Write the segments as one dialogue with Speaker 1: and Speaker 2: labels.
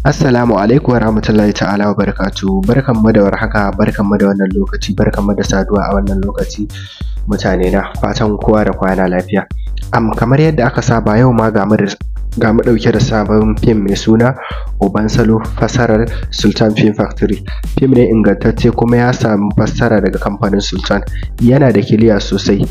Speaker 1: Assalamu alaikum warahmatullahi ta'ala wabarakatuhu. Barkanmu da warhaka, barkanmu da wannan lokaci, barkanmu da saduwa a wannan lokaci mutane na. Fatan kowa da kwana lafiya. Kamar yadda aka saba yau ma ga mu ɗauke da sabon fim mai suna Uban Salo fassarar Sultan Film Factory. Fim ne ingantacce kuma ya samu fassara daga kamfanin Sultan. Yana da kiliya sosai.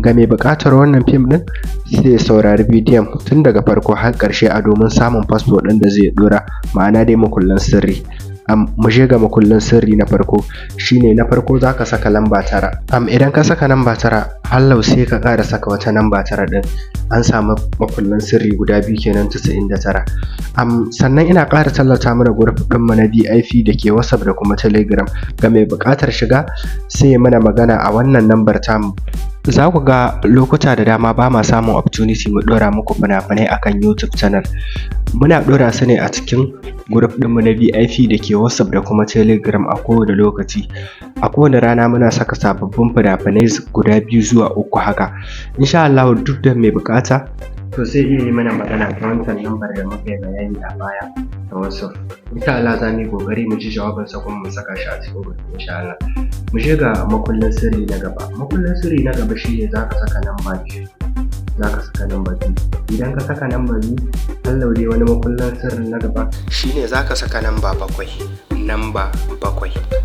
Speaker 1: Ga mai buƙatar wannan fim ɗin sai ya saurari bidiyon tun daga farko har ƙarshe a domin samun fasfo ɗin da zai ɗora, ma'ana dai makullan sirri. Mu je ga makullin sirri na farko. Shine na farko za ka saka lamba 9. Idan ka saka lamba 9 hallau sai ka ƙara saka wata lamba 9 ɗin. An samu makullan sirri guda biyu kenan 99. Sannan ina ƙara tallata mana group ɗinmu na VIP da ke WhatsApp da kuma Telegram. Ga mai buƙatar shiga sai ya mana magana a wannan lambar tamu. Za ku ga lokuta da dama ba ma samun opportunity mu ɗora muku fina-finai akan YouTube channel. Muna ɗora su ne a cikin group ɗinmu na VIP da ke WhatsApp da kuma Telegram a kowane lokaci. A kowane rana muna saka sababbin fina-finai guda 2 zuwa 3 haka. Insha Allah duk da mai buƙata to sai iya yi mana magana ta wancan lambar da muka yi bayani a baya ta WhatsApp. Insha Allah za mu yi ƙoƙari mu ji jawabinsa kuma mu saka shi a cikin group insha Allah. Mu je ga makullin sirri na gaba. Makullin sirri na gaba shine za ka saka lamba 2. Idan ka saka lamba 2 hallau dai wani makullin sirri na gaba shine za ka saka lamba 7.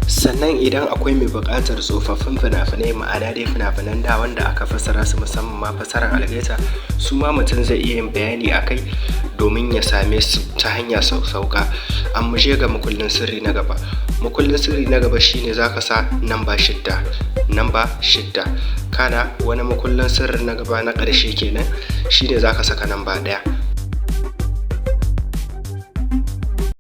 Speaker 1: Sannan idan akwai mai buƙatar tsofaffin fina-finai, ma'ana dai fina-finan da wanda aka fassara su musamman ma fassarar algaita, su ma mutum zai iya yin bayani a kai domin ya same su ta hanya sauƙa. Mu je ga makullin sirri na gaba. Makullin sirri na gaba shine za ka sa namba 6. Kana wani makullin sirri na gaba na ƙarshe kenan shine za ka saka namba 1.